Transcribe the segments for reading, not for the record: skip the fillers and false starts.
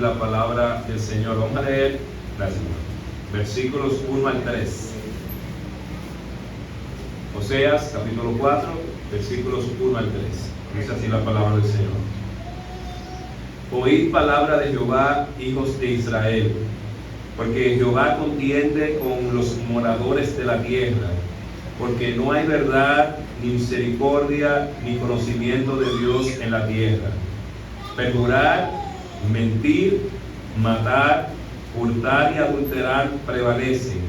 la palabra del Señor. Vamos a leer, gracias, versículos 1 al 3. Oseas, capítulo 4, versículos 1 al 3. Dice así la palabra del Señor. Oíd palabra de Jehová, hijos de Israel, porque Jehová contiende con los moradores de la tierra, porque no hay verdad, ni misericordia, ni conocimiento de Dios en la tierra. Perjurar, mentir, matar, hurtar y adulterar prevalecen,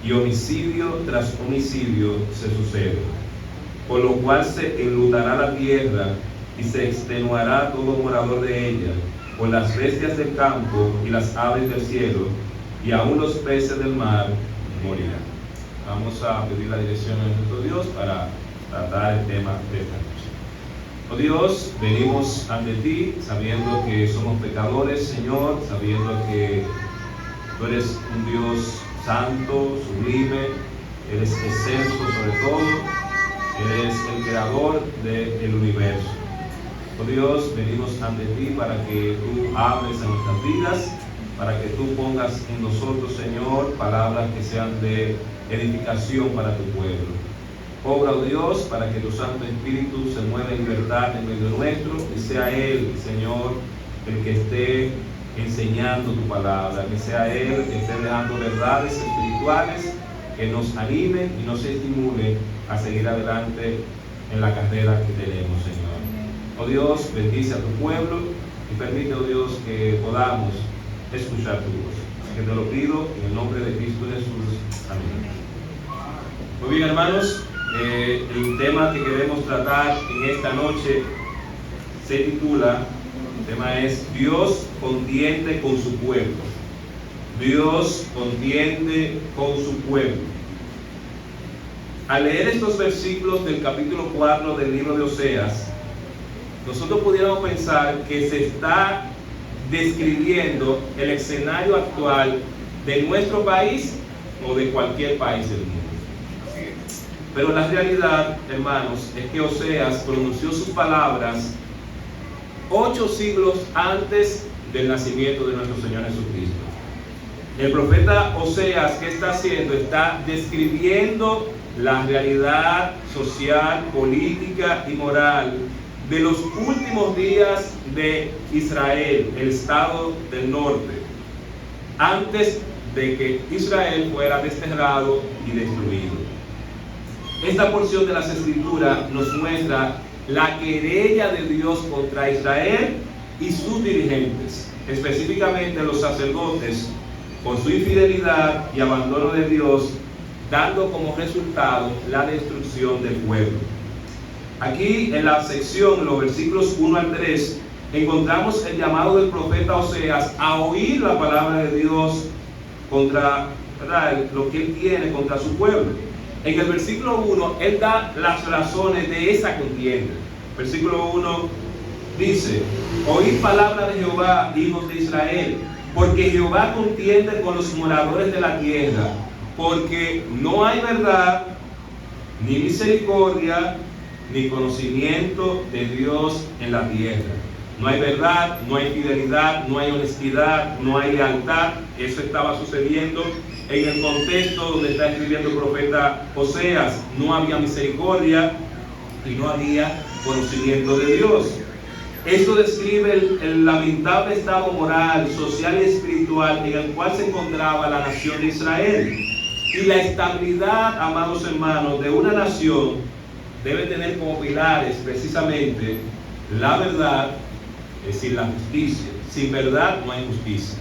y homicidio tras homicidio se sucede. Por lo cual se enlutará la tierra, y se extenuará todo morador de ella, por las bestias del campo y las aves del cielo, y aún los peces del mar morirán. Vamos a pedir la dirección de nuestro Dios para tratar el tema de esta noche. Oh Dios, venimos ante ti sabiendo que somos pecadores, Señor, sabiendo que tú eres un Dios santo, sublime, eres excelso sobre todo, eres el creador del universo. Oh Dios, venimos ante ti para que tú hables en nuestras vidas, para que tú pongas en nosotros, Señor, palabras que sean de edificación para tu pueblo. Obra, oh Dios, para que tu Santo Espíritu se mueva en libertad en medio nuestro y sea Él, Señor, el que esté enseñando tu palabra, que sea Él el que esté dejando verdades espirituales que nos animen y nos estimulen a seguir adelante en la carrera que tenemos, Señor. Oh Dios, bendice a tu pueblo y permite, oh Dios, que podamos escuchar tu voz. Que te lo pido en el nombre de Cristo Jesús. Amén. Muy bien, hermanos, el tema que queremos tratar en esta noche se titula, el tema es Dios contiende con su pueblo. Dios contiende con su pueblo. Al leer estos versículos del capítulo 4 del libro de Oseas, nosotros pudiéramos pensar que se está describiendo el escenario actual de nuestro país o de cualquier país del mundo. Pero la realidad, hermanos, es que Oseas pronunció sus palabras 8 siglos antes del nacimiento de nuestro Señor Jesucristo. El profeta Oseas, ¿qué está haciendo? Está describiendo la realidad social, política y moral de los últimos días de Israel, el estado del norte, antes de que Israel fuera desterrado y destruido. Esta porción de las Escrituras nos muestra la querella de Dios contra Israel y sus dirigentes, específicamente los sacerdotes, por su infidelidad y abandono de Dios, dando como resultado la destrucción del pueblo. Aquí en la sección, los versículos 1 al 3, encontramos el llamado del profeta Oseas a oír la palabra de Dios contra, ¿verdad?, lo que él tiene contra su pueblo. En el versículo 1, él da las razones de esa contienda. Versículo 1 dice: oíd palabra de Jehová, hijos de Israel, porque Jehová contiende con los moradores de la tierra, porque no hay verdad, ni misericordia, ni conocimiento de Dios en la tierra. No hay verdad, no hay fidelidad, no hay honestidad, no hay lealtad. Eso estaba sucediendo en el contexto donde está escribiendo el profeta Oseas. No había misericordia y no había conocimiento de Dios. Esto describe el lamentable estado moral, social y espiritual en el cual se encontraba la nación de Israel. Y la estabilidad, amados hermanos, de una nación debe tener como pilares precisamente la verdad, es decir, la justicia. Sin verdad no hay justicia.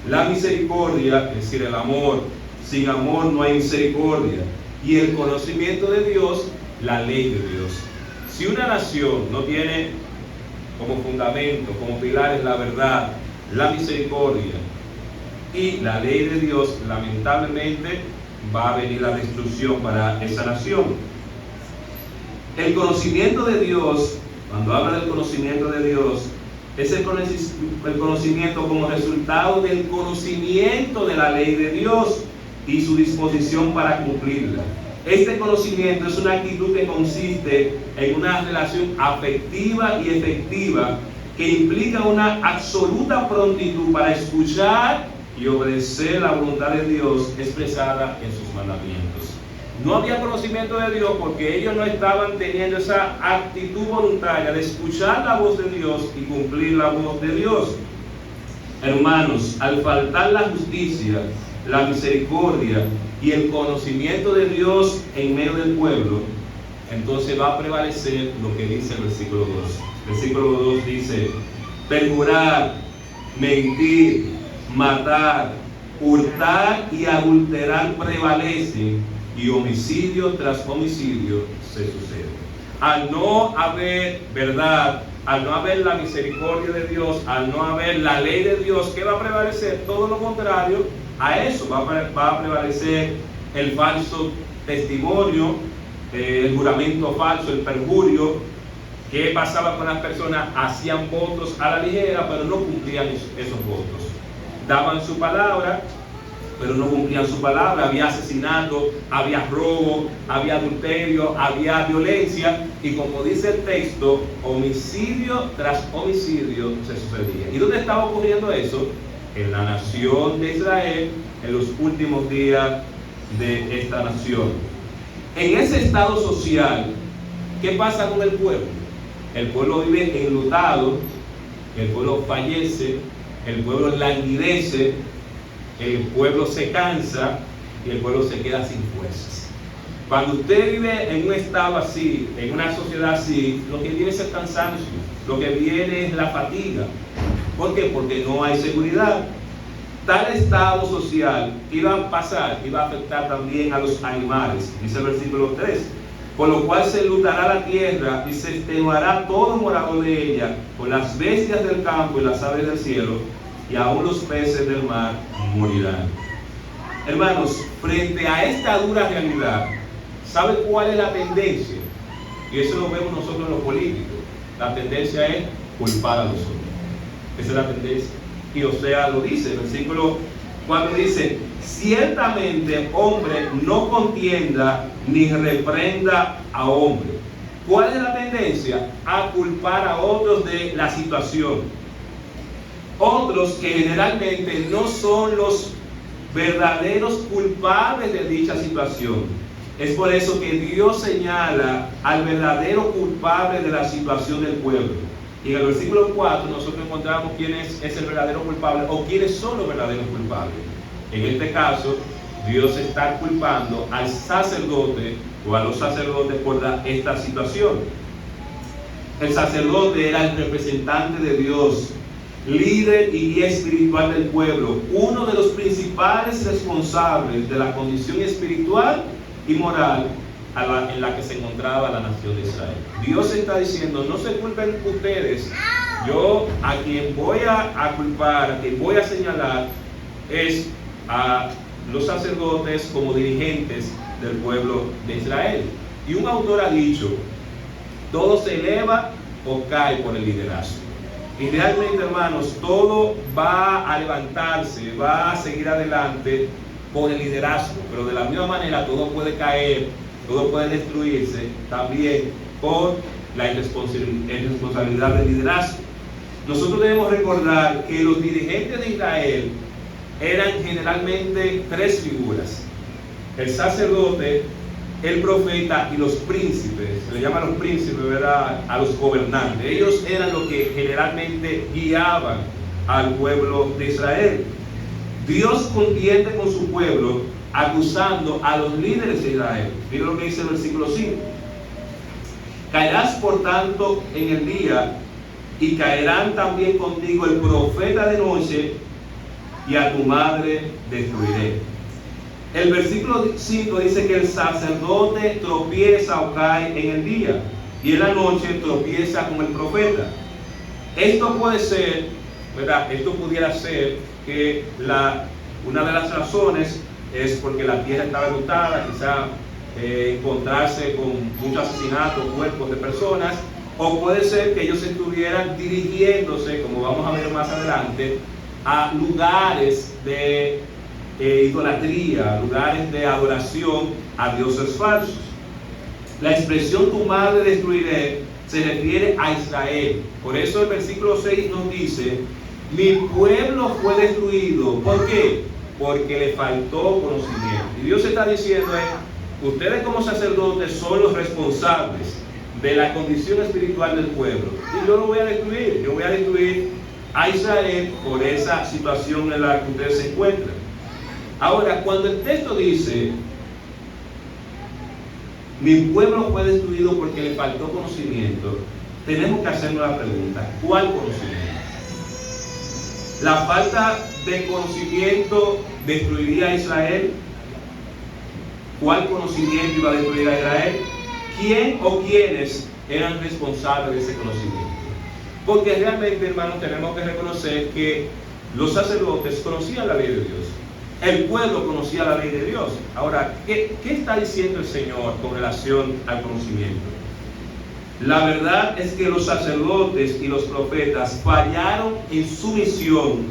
La misericordia, es decir, el amor. Sin amor no hay misericordia. Y el conocimiento de Dios, la ley de Dios. Si una nación no tiene como fundamento, como pilares la verdad, la misericordia y la ley de Dios, lamentablemente va a venir la destrucción para esa nación. El conocimiento de Dios, cuando habla del conocimiento de Dios, es el conocimiento como resultado del conocimiento de la ley de Dios y su disposición para cumplirla. Este conocimiento es una actitud que consiste en una relación afectiva y efectiva que implica una absoluta prontitud para escuchar y obedecer la voluntad de Dios expresada en sus mandamientos. No había conocimiento de Dios porque ellos no estaban teniendo esa actitud voluntaria de escuchar la voz de Dios y cumplir la voz de Dios. Hermanos, al faltar la justicia, la misericordia y el conocimiento de Dios en medio del pueblo, entonces va a prevalecer lo que dice el versículo 2. Versículo 2 dice: perjurar, mentir, matar, hurtar y adulterar prevalecen, y homicidio tras homicidio se sucede. Al no haber verdad, al no haber la misericordia de Dios, al no haber la ley de Dios, ¿qué va a prevalecer? Todo lo contrario a eso. Va a prevalecer el falso testimonio, el juramento falso, el perjurio. ¿Qué pasaba con las personas? Hacían votos a la ligera, pero no cumplían esos votos. Daban su palabra, pero no cumplían su palabra. Había asesinato, había robo, había adulterio, había violencia, y como dice el texto, homicidio tras homicidio se sucedía. ¿Y dónde estaba ocurriendo eso? En la nación de Israel, en los últimos días de esta nación. En ese estado social, ¿qué pasa con el pueblo? El pueblo vive enlutado, el pueblo fallece, el pueblo languidece, el pueblo se cansa y el pueblo se queda sin fuerzas. Cuando usted vive en un estado así, en una sociedad así, lo que viene es el cansancio, lo que viene es la fatiga. ¿Por qué? Porque no hay seguridad. Tal estado social iba a pasar, iba a afectar también a los animales. Dice el versículo 3: por lo cual se enlutará la tierra y se extenuará todo morador de ella, con las bestias del campo y las aves del cielo, y aún los peces del mar morirán. Hermanos, frente a esta dura realidad, ¿sabe cuál es la tendencia? Y eso lo vemos nosotros los políticos. La tendencia es culpar a los hombres. Esa es la tendencia. Y Osea lo dice, el versículo 4 dice: ciertamente hombre no contienda ni reprenda a hombre. ¿Cuál es la tendencia? A culpar a otros de la situación. Otros que generalmente no son los verdaderos culpables de dicha situación. Es por eso que Dios señala al verdadero culpable de la situación del pueblo. Y en el versículo 4 nosotros encontramos quién es el verdadero culpable, o quiénes son los verdaderos culpables. En este caso, Dios está culpando al sacerdote o a los sacerdotes por esta situación. El sacerdote era el representante de Dios, líder y guía espiritual del pueblo, uno de los principales responsables de la condición espiritual y moral en la que se encontraba la nación de Israel. Dios está diciendo: no se culpen ustedes, yo a quien voy a culpar, a quien voy a señalar es a los sacerdotes como dirigentes del pueblo de Israel. Y un autor ha dicho: todo se eleva o cae por el liderazgo. Y realmente, hermanos, todo va a levantarse, va a seguir adelante por el liderazgo, pero de la misma manera todo puede caer, todo puede destruirse también por la irresponsabilidad del liderazgo. Nosotros debemos recordar que los dirigentes de Israel eran generalmente tres figuras: el sacerdote, el profeta y los príncipes. Se le llaman los príncipes, ¿verdad?, a los gobernantes. Ellos eran los que generalmente guiaban al pueblo de Israel. Dios contiende con su pueblo acusando a los líderes de Israel. Mira lo que dice el versículo 5: caerás por tanto en el día, y caerán también contigo el profeta de noche, y a tu madre destruiré. El versículo 5 dice que el sacerdote tropieza o cae en el día, y en la noche tropieza con el profeta. Esto puede ser, ¿verdad? Esto pudiera ser que una de las razones es porque la tierra estaba enlutada, quizá encontrarse con muchos asesinatos, cuerpos de personas, o puede ser que ellos estuvieran dirigiéndose, como vamos a ver más adelante, a lugares de idolatría, lugares de adoración a dioses falsos. La expresión tu madre destruiré se refiere a Israel. Por eso el versículo 6 nos dice: mi pueblo fue destruido. ¿Por qué? Porque le faltó conocimiento. Y Dios está diciendo: ustedes como sacerdotes son los responsables de la condición espiritual del pueblo. Y yo lo voy a destruir. Yo voy a destruir a Israel por esa situación en la que ustedes se encuentran. Ahora, cuando el texto dice: mi pueblo fue destruido porque le faltó conocimiento, tenemos que hacernos la pregunta: ¿cuál conocimiento? ¿La falta de conocimiento destruiría a Israel? ¿Cuál conocimiento iba a destruir a Israel? ¿Quién o quiénes eran responsables de ese conocimiento? Porque realmente, hermanos, tenemos que reconocer que los sacerdotes conocían la ley de Dios. El pueblo conocía la ley de Dios. Ahora, ¿qué está diciendo el Señor con relación al conocimiento? La verdad es que los sacerdotes y los profetas fallaron en su misión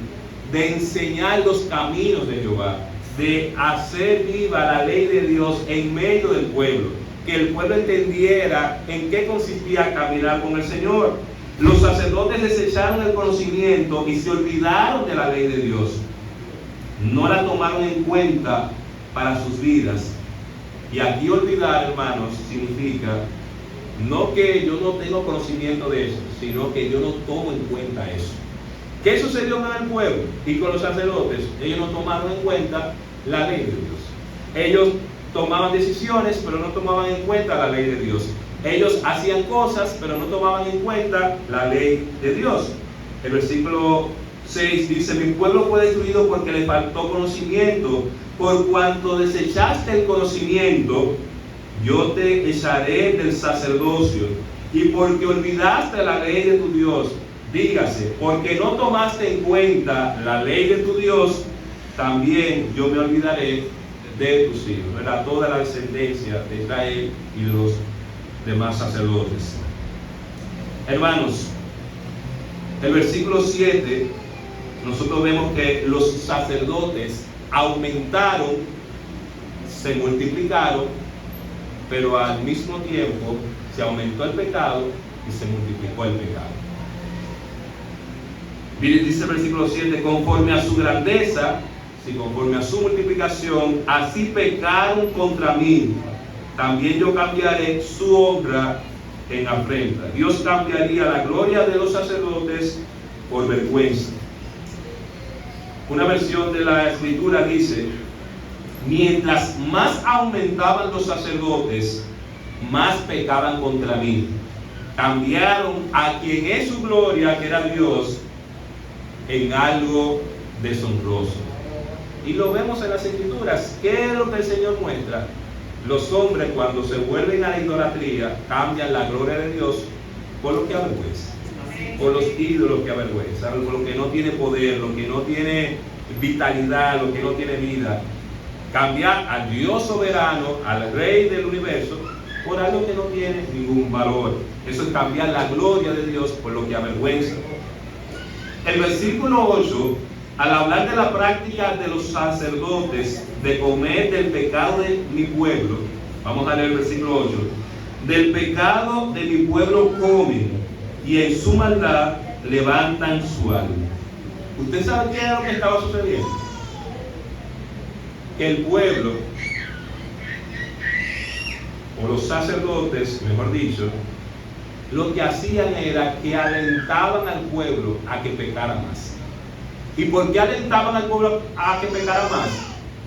de enseñar los caminos de Jehová, de hacer viva la ley de Dios en medio del pueblo, que el pueblo entendiera en qué consistía caminar con el Señor. Los sacerdotes desecharon el conocimiento y se olvidaron de la ley de Dios. No la tomaron en cuenta para sus vidas. Y aquí olvidar, hermanos, significa no que yo no tengo conocimiento de eso, sino que yo no tomo en cuenta eso. ¿Qué sucedió con el pueblo y con los sacerdotes? Ellos no tomaron en cuenta la ley de Dios. Ellos tomaban decisiones, pero no tomaban en cuenta la ley de Dios. Ellos hacían cosas, pero no tomaban en cuenta la ley de Dios. El versículo 6 dice: mi pueblo fue destruido porque le faltó conocimiento. Por cuanto desechaste el conocimiento, yo te echaré del sacerdocio. Y porque olvidaste la ley de tu Dios, dígase, porque no tomaste en cuenta la ley de tu Dios, también yo me olvidaré de tus hijos, ¿verdad? Toda la descendencia de Israel y de los demás sacerdotes. Hermanos, el versículo 7, nosotros vemos que los sacerdotes aumentaron, se multiplicaron, pero al mismo tiempo se aumentó el pecado y se multiplicó el pecado. Dice el versículo 7: conforme a su grandeza, si conforme a su multiplicación, así pecaron contra mí, también yo cambiaré su honra en afrenta. Dios cambiaría la gloria de los sacerdotes por vergüenza. Una versión de la Escritura dice: mientras más aumentaban los sacerdotes, más pecaban contra mí. Cambiaron a quien es su gloria, que era Dios, en algo deshonroso. Y lo vemos en las Escrituras. ¿Qué es lo que el Señor muestra? Los hombres, cuando se vuelven a la idolatría, cambian la gloria de Dios por lo que avergüenza, por los ídolos que avergüenzan, por lo que no tiene poder, lo que no tiene vitalidad, lo que no tiene vida. Cambiar al Dios soberano, al Rey del universo, por algo que no tiene ningún valor. Eso es cambiar la gloria de Dios por lo que avergüenza. El versículo 8, al hablar de la práctica de los sacerdotes de comer del pecado de mi pueblo, vamos a leer el versículo 8: del pecado de mi pueblo comen, y en su maldad levantan su alma. ¿Usted sabe qué era lo que estaba sucediendo? Que el pueblo, o los sacerdotes, mejor dicho, lo que hacían era que alentaban al pueblo a que pecara más. ¿Y por qué alentaban al pueblo a que pecara más?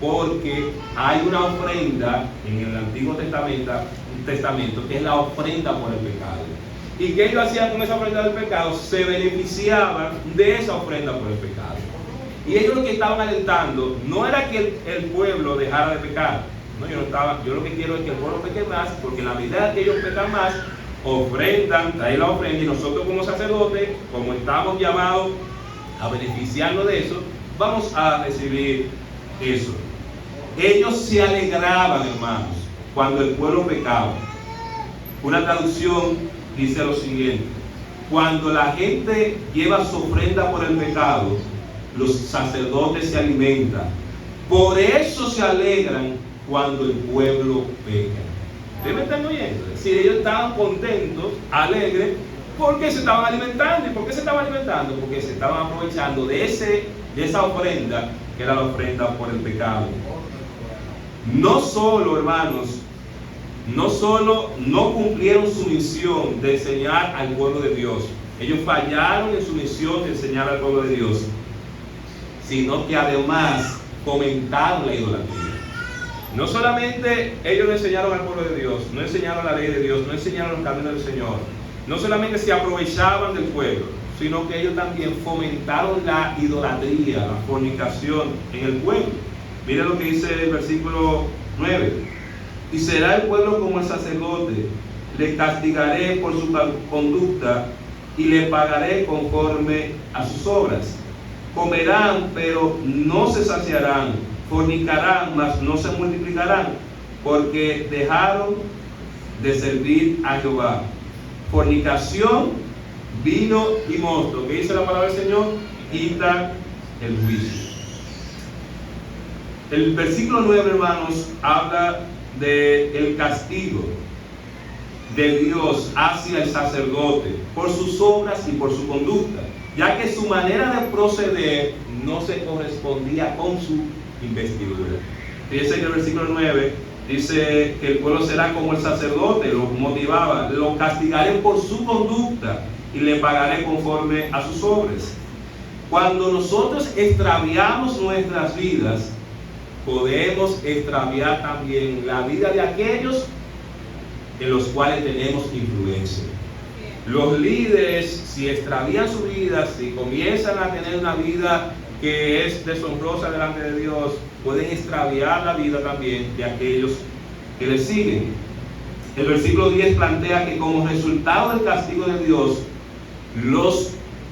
Porque hay una ofrenda en el Antiguo Testamento que es la ofrenda por el pecado. ¿Y qué ellos hacían con esa ofrenda del pecado? Se beneficiaban de esa ofrenda por el pecado. Y ellos lo que estaban alentando no era que el pueblo dejara de pecar. No, yo lo que quiero es que el pueblo peque más, porque en la medida que ellos pecan más, ofrendan, traen la ofrenda, y nosotros como sacerdotes, como estamos llamados a beneficiarnos de eso, vamos a recibir eso. Ellos se alegraban, hermanos, cuando el pueblo pecaba. Una traducción dice lo siguiente: cuando la gente lleva su ofrenda por el pecado, los sacerdotes se alimentan. Por eso se alegran cuando el pueblo peca. ¿Ustedes me están oyendo? Es decir, ellos estaban contentos, alegres, porque se estaban alimentando. ¿Y por qué se estaban alimentando? Porque se estaban aprovechando de esa ofrenda, que era la ofrenda por el pecado. No solo, hermanos, no cumplieron su misión de enseñar al pueblo de Dios. Ellos fallaron en su misión de enseñar al pueblo de Dios, sino que además fomentaron la idolatría. No solamente ellos no enseñaron al pueblo de Dios, no enseñaron la ley de Dios, no enseñaron los caminos del Señor, no solamente se aprovechaban del pueblo, sino que ellos también fomentaron la idolatría, la fornicación en el pueblo. Mira lo que dice el versículo 9. Y será el pueblo como el sacerdote, le castigaré por su conducta y le pagaré conforme a sus obras. Comerán, pero no se saciarán, fornicarán, mas no se multiplicarán, porque dejaron de servir a Jehová. Fornicación, vino y mosto. ¿Qué dice la palabra del Señor? Quita el juicio. El versículo 9, hermanos, habla del castigo de Dios hacia el sacerdote por sus obras y por su conducta, ya que su manera de proceder no se correspondía con su investidura. Fíjense que el versículo 9 dice que el pueblo será como el sacerdote, lo motivaba: lo castigaré por su conducta y le pagaré conforme a sus obras. Cuando nosotros extraviamos nuestras vidas, podemos extraviar también la vida de aquellos en los cuales tenemos influencia. Los líderes, si extravían su vida, si comienzan a tener una vida que es deshonrosa delante de Dios, pueden extraviar la vida también de aquellos que les siguen. El versículo 10 plantea que como resultado del castigo de Dios, los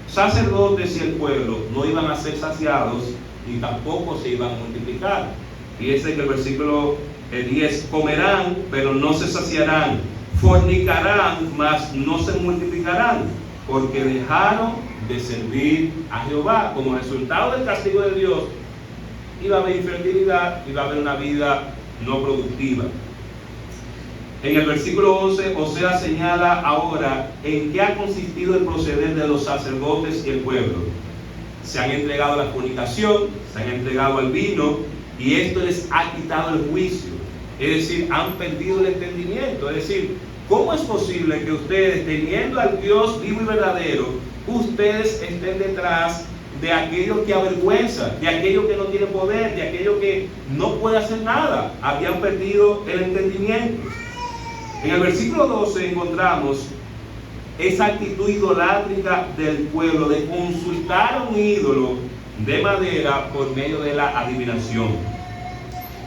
sacerdotes y el pueblo no iban a ser saciados y tampoco se iban a multiplicar. Fíjense que el versículo 10: comerán, pero no se saciarán, fornicarán, mas no se multiplicarán, porque dejaron de servir a Jehová. Como resultado del castigo de Dios, iba a haber infertilidad, iba a haber una vida no productiva. En el versículo 11, Oseas señala ahora en qué ha consistido el proceder de los sacerdotes y el pueblo. Se han entregado a la fornicación, se han entregado al vino, y esto les ha quitado el juicio. Es decir, han perdido el entendimiento. Es decir, ¿cómo es posible que ustedes, teniendo al Dios vivo y verdadero, ustedes estén detrás de aquello que avergüenza, de aquello que no tiene poder, de aquello que no puede hacer nada? Habían perdido el entendimiento. En el versículo 12 encontramos esa actitud idolátrica del pueblo de consultar a un ídolo de madera por medio de la adivinación.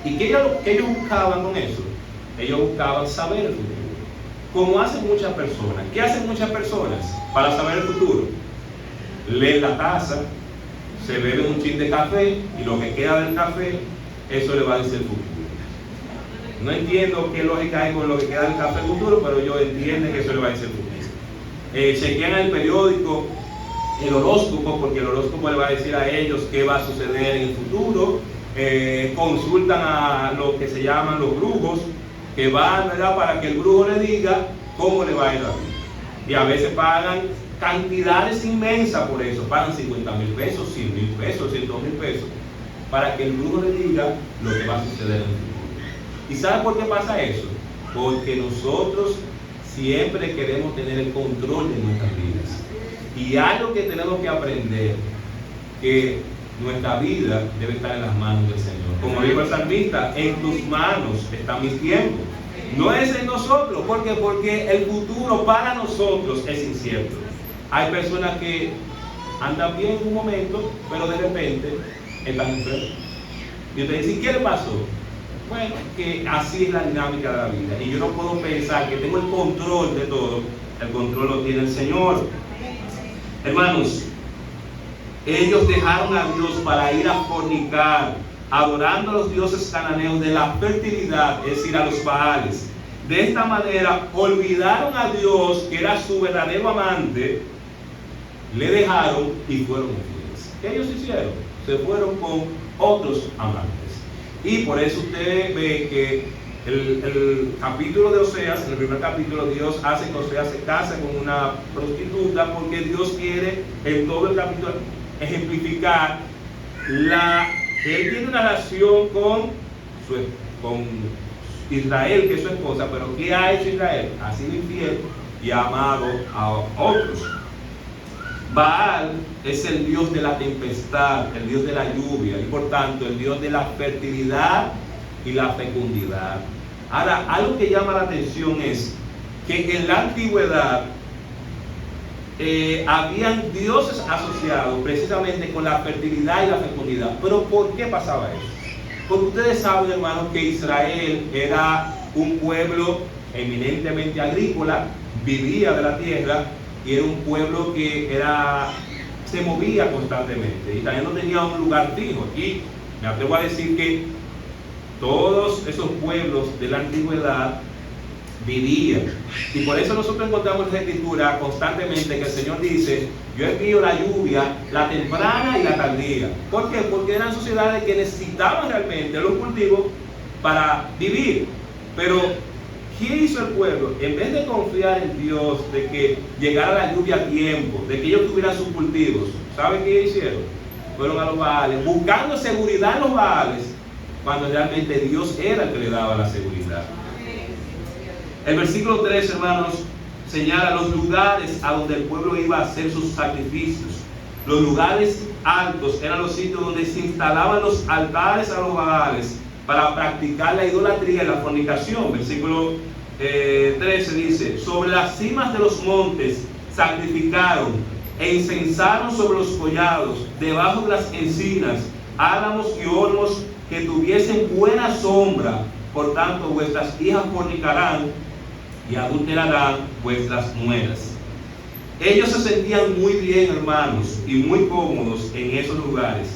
¿Y qué ellos buscaban con eso? Ellos buscaban saber el futuro, como hacen muchas personas. ¿Qué hacen muchas personas para saber el futuro? Leen la taza, se beben un chin de café, y lo que queda del café, eso le va a decir el futuro. No entiendo qué lógica hay con lo que queda del café futuro, pero ellos entienden que eso le va a decir el futuro. Chequean el periódico, el horóscopo, porque el horóscopo le va a decir a ellos qué va a suceder en el futuro. Consultan a lo que se llaman los brujos, que van, ¿verdad?, para que el brujo le diga cómo le va a ir a vivir. Y a veces pagan cantidades inmensas por eso, pagan 50,000 pesos, 100,000 pesos, 100,000 pesos, para que el brujo le diga lo que va a suceder en el futuro. ¿Y sabe por qué pasa eso? Porque nosotros siempre queremos tener el control de nuestras vidas. Y algo que tenemos que aprender, que nuestra vida debe estar en las manos del Señor. Como dijo el salmista: en tus manos están mis tiempos. No es en nosotros. ¿Por qué? Porque el futuro para nosotros es incierto. Hay personas que andan bien en un momento, pero de repente están enfermos. Y usted dice: ¿qué le pasó? Bueno, que así es la dinámica de la vida. Y yo no puedo pensar que tengo el control de todo. El control lo tiene el Señor. Hermanos, ellos dejaron a Dios para ir a fornicar, adorando a los dioses cananeos de la fertilidad, es decir, a los Baales. De esta manera olvidaron a Dios, que era su verdadero amante, le dejaron y fueron infieles. ¿Qué ellos hicieron? Se fueron con otros amantes. Y por eso usted ve que El capítulo de Oseas, en el primer capítulo, Dios hace que Oseas se case con una prostituta porque Dios quiere en todo el capítulo ejemplificar que Él tiene una relación con Israel, que es su esposa, pero ¿qué ha hecho Israel? Ha sido infiel y ha amado a otros. Baal es el dios de la tempestad, el dios de la lluvia y por tanto el dios de la fertilidad y la fecundidad. Ahora, algo que llama la atención es que en la antigüedad habían dioses asociados precisamente con la fertilidad y la fecundidad. Pero ¿por qué pasaba eso? Porque ustedes saben, hermanos, que Israel era un pueblo eminentemente agrícola, vivía de la tierra y era un pueblo que se movía constantemente. Israel no tenía un lugar fijo. Y me atrevo a decir que todos esos pueblos de la antigüedad vivían. Y por eso nosotros encontramos en la Escritura constantemente que el Señor dice: yo envío la lluvia, la temprana y la tardía. ¿Por qué? Porque eran sociedades que necesitaban realmente los cultivos para vivir. Pero ¿qué hizo el pueblo? En vez de confiar en Dios, de que llegara la lluvia a tiempo, de que ellos tuvieran sus cultivos, ¿saben qué hicieron? Fueron a los Baales, buscando seguridad en los Baales, cuando realmente Dios era el que le daba la seguridad. El versículo 3, hermanos, señala los lugares a donde el pueblo iba a hacer sus sacrificios. Los lugares altos eran los sitios donde se instalaban los altares a los Baales para practicar la idolatría y la fornicación. Versículo 13 dice: sobre las cimas de los montes sacrificaron e incensaron sobre los collados, debajo de las encinas, álamos y olmos que tuviesen buena sombra. Por tanto, vuestras hijas fornicarán y adulterarán vuestras nueras. Ellos se sentían muy bien, hermanos, y muy cómodos en esos lugares.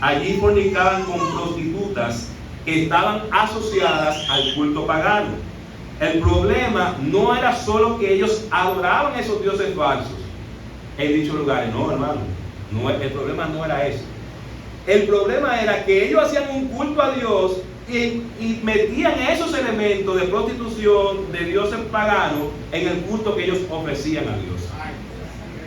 Allí fornicaban con prostitutas que estaban asociadas al culto pagano. El problema no era solo que ellos adoraban a esos dioses falsos en dichos lugares. No, hermano, el problema no era eso. El problema era que ellos hacían un culto a Dios y metían esos elementos de prostitución, de dioses paganos, en el culto que ellos ofrecían a Dios.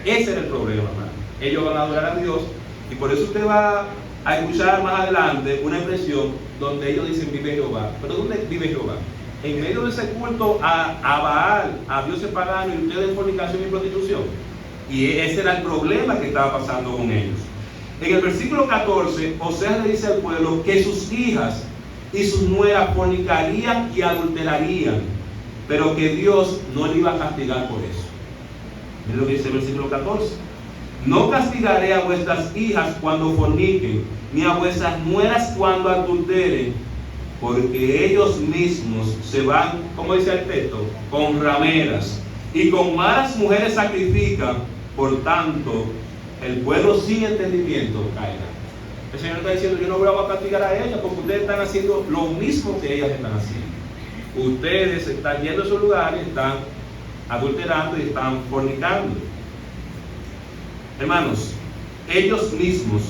Ese era el problema, hermano. Ellos van a adorar a Dios, y por eso usted va a escuchar más adelante una expresión donde ellos dicen: vive Jehová. ¿Pero dónde vive Jehová? En medio de ese culto a Baal, a dioses paganos, y ustedes en fornicación y prostitución. Y ese era el problema que estaba pasando con ellos. En el versículo 14, Oseas le dice al pueblo que sus hijas y sus nueras fornicarían y adulterarían, pero que Dios no le iba a castigar por eso. Miren lo que dice el versículo 14: no castigaré a vuestras hijas cuando forniquen, ni a vuestras nueras cuando adulteren, porque ellos mismos se van, como dice el texto, con rameras, y con malas mujeres sacrifican. Por tanto, el pueblo sin entendimiento caerá. El Señor está diciendo: yo no voy a castigar a ellas, porque ustedes están haciendo lo mismo que ellas están haciendo. Ustedes están yendo a esos lugares, están adulterando y están fornicando. Hermanos, ellos mismos,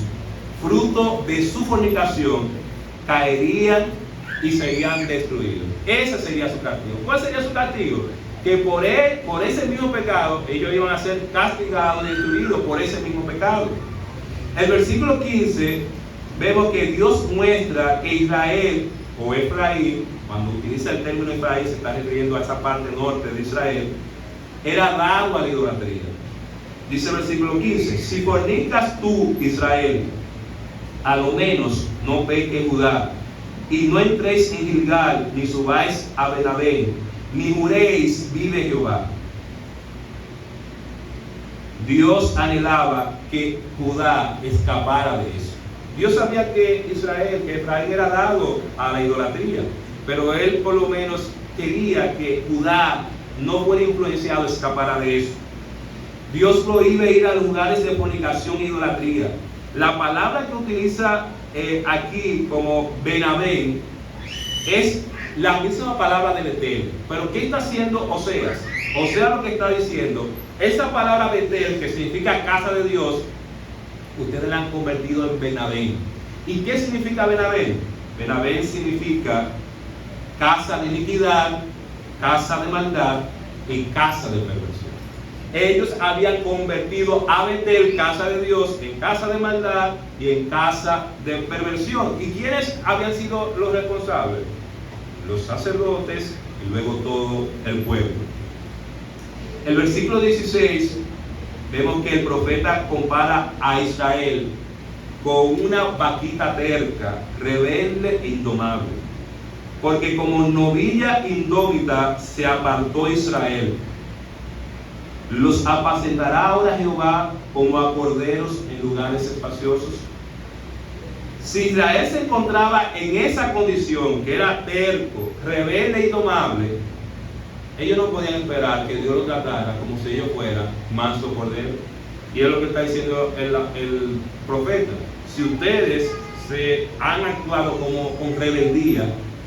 fruto de su fornicación, caerían y serían destruidos. Ese sería su castigo. ¿Cuál sería su castigo? Que por ese mismo pecado ellos iban a ser castigados y destruidos por ese mismo pecado. El versículo 15 vemos que Dios muestra que Israel o Efraín, cuando utiliza el término Efraín se está refiriendo a esa parte norte de Israel, era dado a la idolatría. Dice el versículo 15: si fornicas tú, Israel, a lo menos no peque Judá, y no entréis en Gilgal, ni subáis a Benabén, ni juréis, vive Jehová. Dios anhelaba que Judá escapara de eso. Dios sabía que Israel, que Efraín era dado a la idolatría, pero él por lo menos quería que Judá no fuera influenciado, escapara de eso. Dios prohíbe ir a lugares de fornicación e idolatría. La palabra que utiliza aquí como Benabén es la misma palabra de Betel. Pero ¿qué está haciendo Oseas? Oseas lo que está diciendo: esa palabra Betel, que significa casa de Dios, ustedes la han convertido en Benabén. ¿Y qué significa Benabén? Benabén significa casa de iniquidad, casa de maldad y casa de perversión. Ellos habían convertido a Betel, casa de Dios, en casa de maldad y en casa de perversión. ¿Y quiénes habían sido los responsables? Los sacerdotes y luego todo el pueblo. El versículo 16, vemos que el profeta compara a Israel con una vaquita terca, rebelde e indomable. Porque como novilla indómita se apartó Israel. Los apacentará ahora Jehová como a corderos en lugares espaciosos. Si Israel se encontraba en esa condición, que era terco, rebelde y indomable, ellos no podían esperar que Dios los tratara como si ellos fueran manso cordero. Y es lo que está diciendo el profeta. Si ustedes se han actuado como con rebeldía,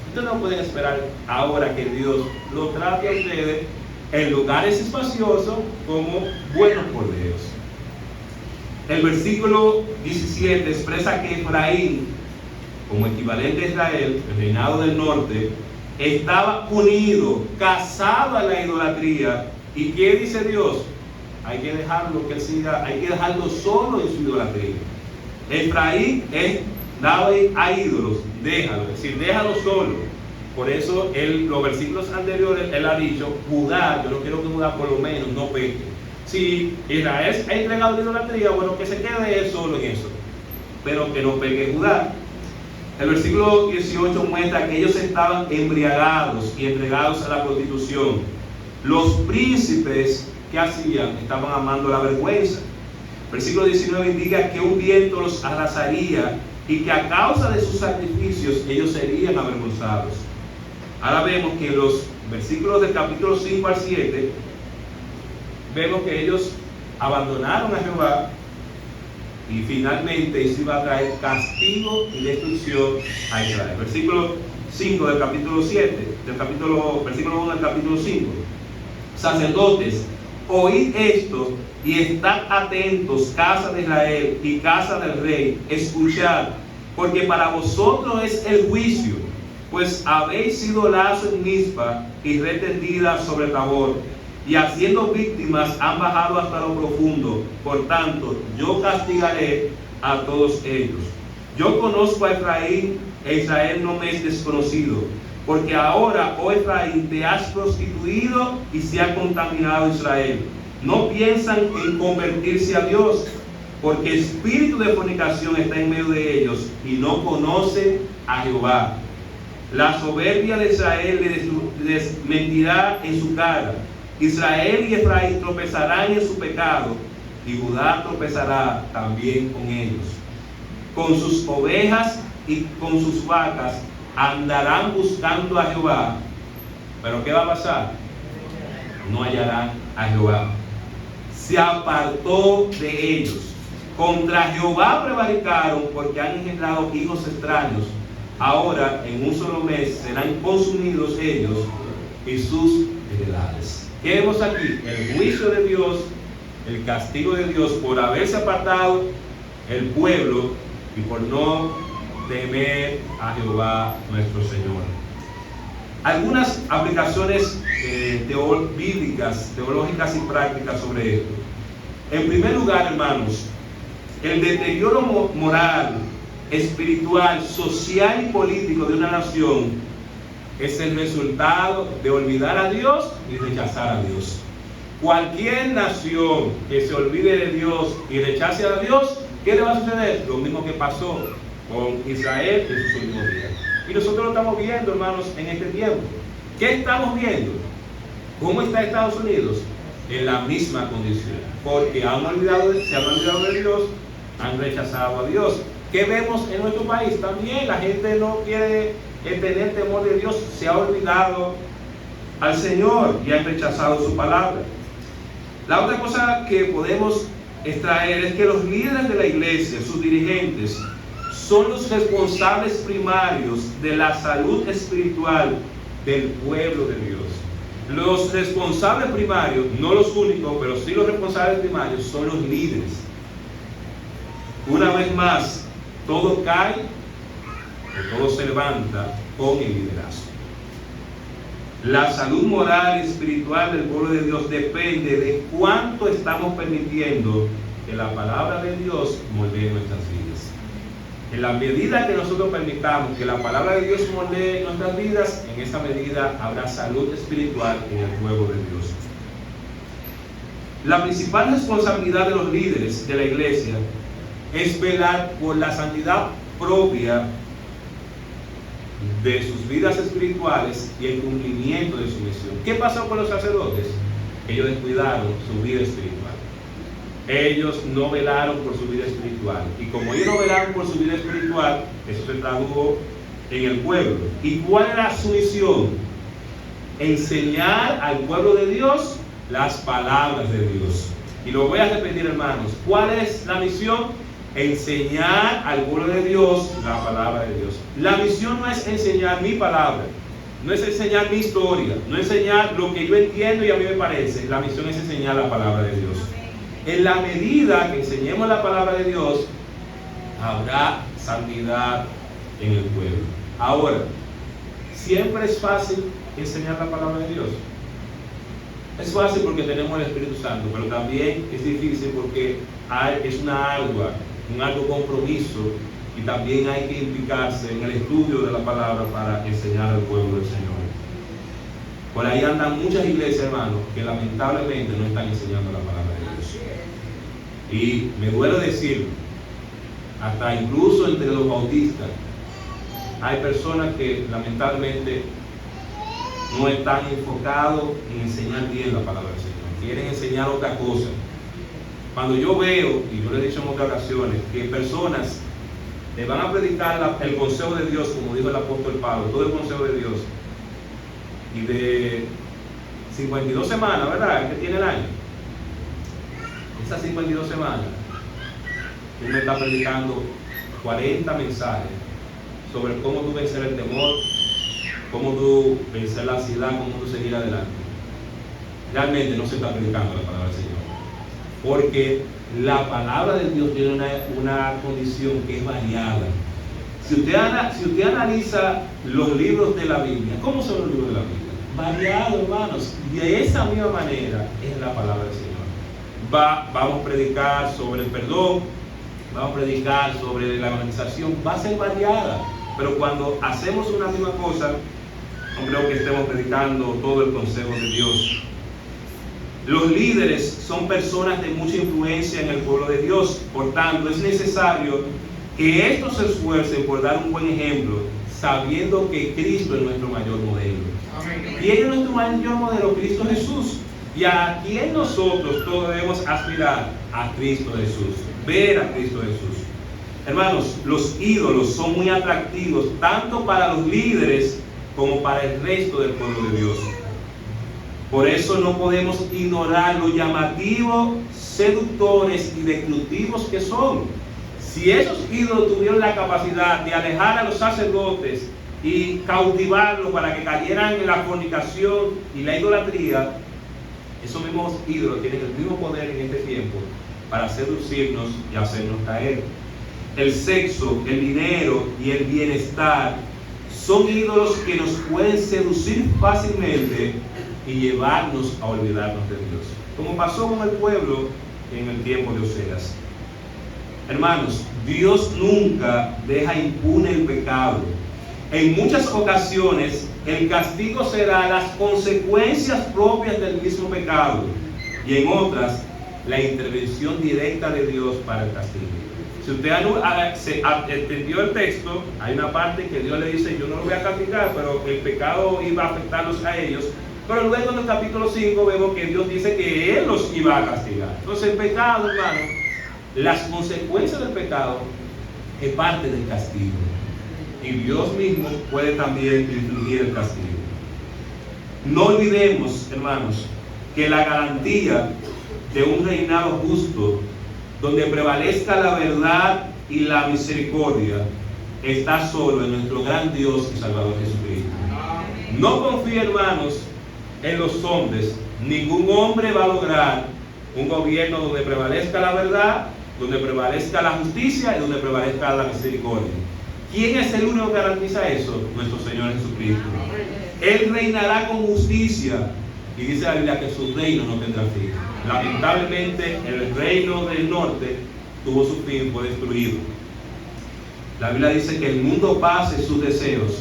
ustedes no pueden esperar ahora que Dios los trate a ustedes en lugares espaciosos como buenos corderos. El versículo 17 expresa que Efraín, como equivalente a Israel, el reinado del norte, estaba unido, casado a la idolatría. ¿Y qué dice Dios? Hay que dejarlo que él siga, hay que dejarlo solo en su idolatría. Efraín es dado a ídolos, déjalo, es decir, déjalo solo. Por eso los versículos anteriores él ha dicho, Judá, yo no quiero que Judá por lo menos no peque. Si Israel ha entregado la idolatría, bueno, que se quede él solo en eso, pero que no peque Judá. El versículo 18 muestra que ellos estaban embriagados y entregados a la prostitución. Los príncipes, ¿qué hacían? Estaban amando la vergüenza. Versículo 19 indica que un viento los arrasaría y que a causa de sus sacrificios ellos serían avergonzados. Ahora vemos que en los versículos del capítulo 5 al 7, vemos que ellos abandonaron a Jehová y finalmente eso iba a traer castigo y destrucción a Israel. Versículo 5 del capítulo 7, versículo 1 del capítulo 5. Sacerdotes, oíd esto y estad atentos, casa de Israel y casa del rey, escuchad, porque para vosotros es el juicio, pues habéis sido lazo en Mizpa y red tendida sobre Tabor, y haciendo víctimas han bajado hasta lo profundo. Por tanto, yo castigaré a todos ellos. Yo conozco a Efraín, e Israel no me es desconocido, porque ahora, oh Efraín, te has prostituido y se ha contaminado Israel. No piensan en convertirse a Dios, porque espíritu de fornicación está en medio de ellos y no conocen a Jehová. La soberbia de Israel les mentirá en su cara. Israel y Efraín tropezarán en su pecado y Judá tropezará también con ellos. Con sus ovejas y con sus vacas andarán buscando a Jehová, pero ¿qué va a pasar? No hallarán a Jehová. Se apartó de ellos. Contra Jehová prevaricaron porque han engendrado hijos extraños. Ahora en un solo mes serán consumidos ellos y sus heredades. ¿Qué vemos aquí? El juicio de Dios, el castigo de Dios por haberse apartado el pueblo y por no temer a Jehová nuestro Señor. Algunas aplicaciones bíblicas, teológicas y prácticas sobre esto. En primer lugar, hermanos, el deterioro moral, espiritual, social y político de una nación es el resultado de olvidar a Dios y rechazar a Dios. Cualquier nación que se olvide de Dios y rechace a Dios, ¿qué le va a suceder? Lo mismo que pasó con Israel en sus últimos días. Y nosotros lo estamos viendo, hermanos, en este tiempo. ¿Qué estamos viendo? ¿Cómo está Estados Unidos? En la misma condición. Porque se han olvidado de Dios, han rechazado a Dios. ¿Qué vemos en nuestro país? También la gente no quiere tener temor de Dios, se ha olvidado al Señor y han rechazado su palabra. La otra cosa que podemos extraer es que los líderes de la iglesia, sus dirigentes, son los responsables primarios de la salud espiritual del pueblo de Dios. Los responsables primarios, no los únicos, pero sí los responsables primarios, son los líderes. Una vez más, todo cae, todo se levanta con el liderazgo. La salud moral y espiritual del pueblo de Dios depende de cuánto estamos permitiendo que la palabra de Dios moldee nuestras vidas. En la medida que nosotros permitamos que la palabra de Dios moldee nuestras vidas, en esa medida habrá salud espiritual en el pueblo de Dios. La principal responsabilidad de los líderes de la iglesia es velar por la santidad propia de sus vidas espirituales y el cumplimiento de su misión. ¿Qué pasó con los sacerdotes? Ellos descuidaron su vida espiritual. Ellos no velaron por su vida espiritual. Y como ellos no velaron por su vida espiritual, eso se tradujo en el pueblo. ¿Y cuál era su misión? Enseñar al pueblo de Dios las palabras de Dios. Y lo voy a repetir, hermanos. ¿Cuál es la misión? Enseñar al pueblo de Dios la palabra de Dios. La misión no es enseñar mi palabra, no es enseñar mi historia, no es enseñar lo que yo entiendo y a mí me parece. La misión es enseñar la palabra de Dios. En la medida que enseñemos la palabra de Dios, habrá santidad en el pueblo. Ahora, ¿siempre es fácil enseñar la palabra de Dios? Es fácil porque tenemos el Espíritu Santo, pero también es difícil porque es un arduo compromiso, y también hay que implicarse en el estudio de la palabra para enseñar al pueblo del Señor. Por ahí andan muchas iglesias, hermanos, que lamentablemente no están enseñando la palabra de Dios. Y me duele decirlo, hasta incluso entre los bautistas hay personas que lamentablemente no están enfocados en enseñar bien la palabra del Señor, quieren enseñar otra cosa. Cuando yo veo, y yo le he dicho en otras ocasiones, que personas le van a predicar el consejo de Dios, como dijo el apóstol Pablo, todo el consejo de Dios, y de 52 semanas, ¿verdad?, que tiene el año. Esas 52 semanas, tú me estás predicando 40 mensajes sobre cómo tú vencer el temor, cómo tú vencer la ansiedad, cómo tú seguir adelante. Realmente no se está predicando la palabra del Señor, porque la palabra de Dios tiene una condición que es variada. Si usted analiza los libros de la Biblia, ¿cómo son los libros de la Biblia? Variados, hermanos. Y de esa misma manera es la palabra del Señor. Vamos a predicar sobre el perdón, vamos a predicar sobre la evangelización, va a ser variada. Pero cuando hacemos una misma cosa, no creo que estemos predicando todo el consejo de Dios. Los líderes son personas de mucha influencia en el pueblo de Dios. Por tanto, es necesario que estos se esfuercen por dar un buen ejemplo, sabiendo que Cristo es nuestro mayor modelo. Amén. ¿Quién es nuestro mayor modelo? Cristo Jesús. ¿Y a quién nosotros todos debemos aspirar? A Cristo Jesús. Ver a Cristo Jesús. Hermanos, los ídolos son muy atractivos tanto para los líderes como para el resto del pueblo de Dios. Por eso no podemos ignorar lo llamativos, seductores y destructivos que son. Si esos ídolos tuvieron la capacidad de alejar a los sacerdotes y cautivarlos para que cayeran en la fornicación y la idolatría, esos mismos ídolos tienen el mismo poder en este tiempo para seducirnos y hacernos caer. El sexo, el dinero y el bienestar son ídolos que nos pueden seducir fácilmente y llevarnos a olvidarnos de Dios, como pasó con el pueblo en el tiempo de Oseas. Hermanos, Dios nunca deja impune el pecado. En muchas ocasiones el castigo será las consecuencias propias del mismo pecado, y en otras la intervención directa de Dios para el castigo. Si usted entendió el texto, hay una parte que Dios le dice: yo no lo voy a castigar, pero el pecado iba a afectarlos a ellos. Pero luego en el capítulo 5 vemos que Dios dice que Él los iba a castigar. Entonces el pecado, hermano, las consecuencias del pecado es parte del castigo. Y Dios mismo puede también infligir el castigo. No olvidemos, hermanos, que la garantía de un reinado justo, donde prevalezca la verdad y la misericordia, está solo en nuestro gran Dios y Salvador Jesucristo. No confíe, hermanos, en los hombres. Ningún hombre va a lograr un gobierno donde prevalezca la verdad, donde prevalezca la justicia y donde prevalezca la misericordia. ¿Quién es el único que garantiza eso? Nuestro Señor Jesucristo. Él reinará con justicia. Y dice la Biblia que su reino no tendrá fin. Lamentablemente, el reino del norte tuvo su fin, fue destruido. La Biblia dice que el mundo pase sus deseos,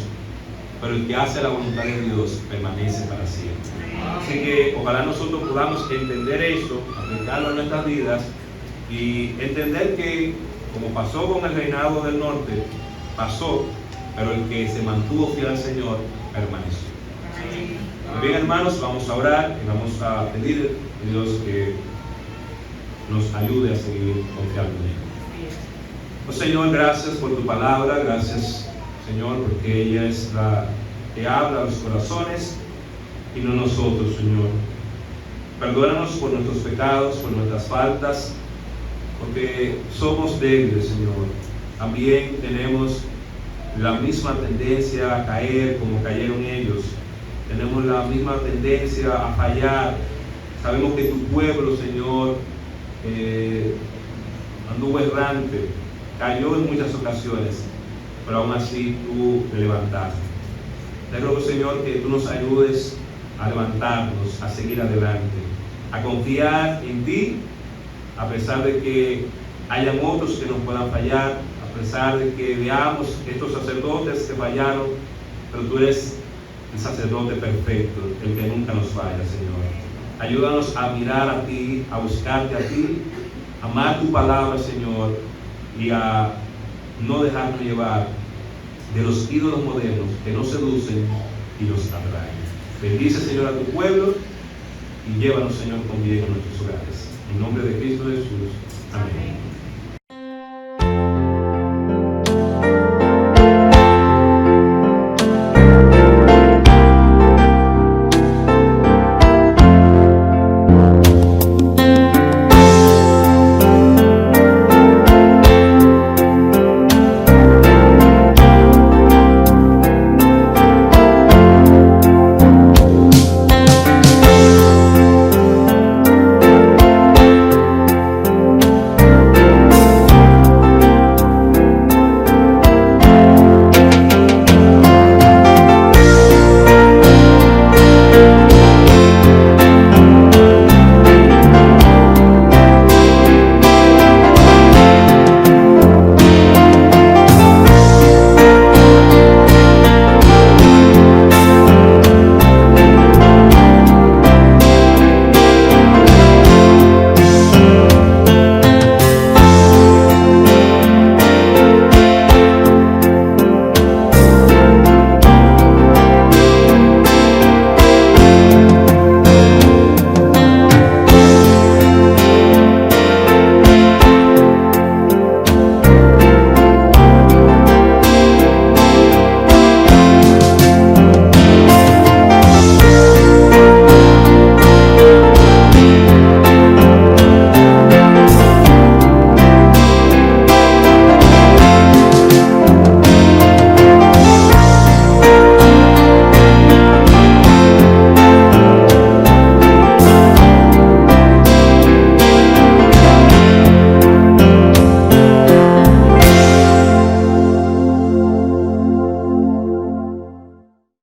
pero el que hace la voluntad de Dios permanece para siempre. Así que ojalá nosotros podamos entender eso, aplicarlo a nuestras vidas y entender que, como pasó con el reinado del norte, pasó, pero el que se mantuvo fiel al Señor permaneció. Bien, hermanos, vamos a orar y vamos a pedir a Dios que nos ayude a seguir confiando en Él. Oh, Señor, gracias por tu palabra, gracias, Señor, porque ella es la que habla a los corazones y no nosotros, Señor. Perdónanos por nuestros pecados, por nuestras faltas, porque somos débiles, Señor. También tenemos la misma tendencia a caer como cayeron ellos. Tenemos la misma tendencia a fallar. Sabemos que tu pueblo, Señor, anduvo errante, cayó en muchas ocasiones, pero aún así tú te levantaste. Te ruego, Señor, que tú nos ayudes a levantarnos, a seguir adelante, a confiar en ti, a pesar de que hayan otros que nos puedan fallar, a pesar de que veamos estos sacerdotes que fallaron, pero tú eres el sacerdote perfecto, el que nunca nos falla, Señor. Ayúdanos a mirar a ti, a buscarte a ti, a amar tu palabra, Señor, y a no dejarnos llevar de los ídolos modernos que nos seducen y nos atraen. Bendice, Señor, a tu pueblo y llévanos, Señor, con bien a nuestros hogares. En nombre de Cristo Jesús. Amén.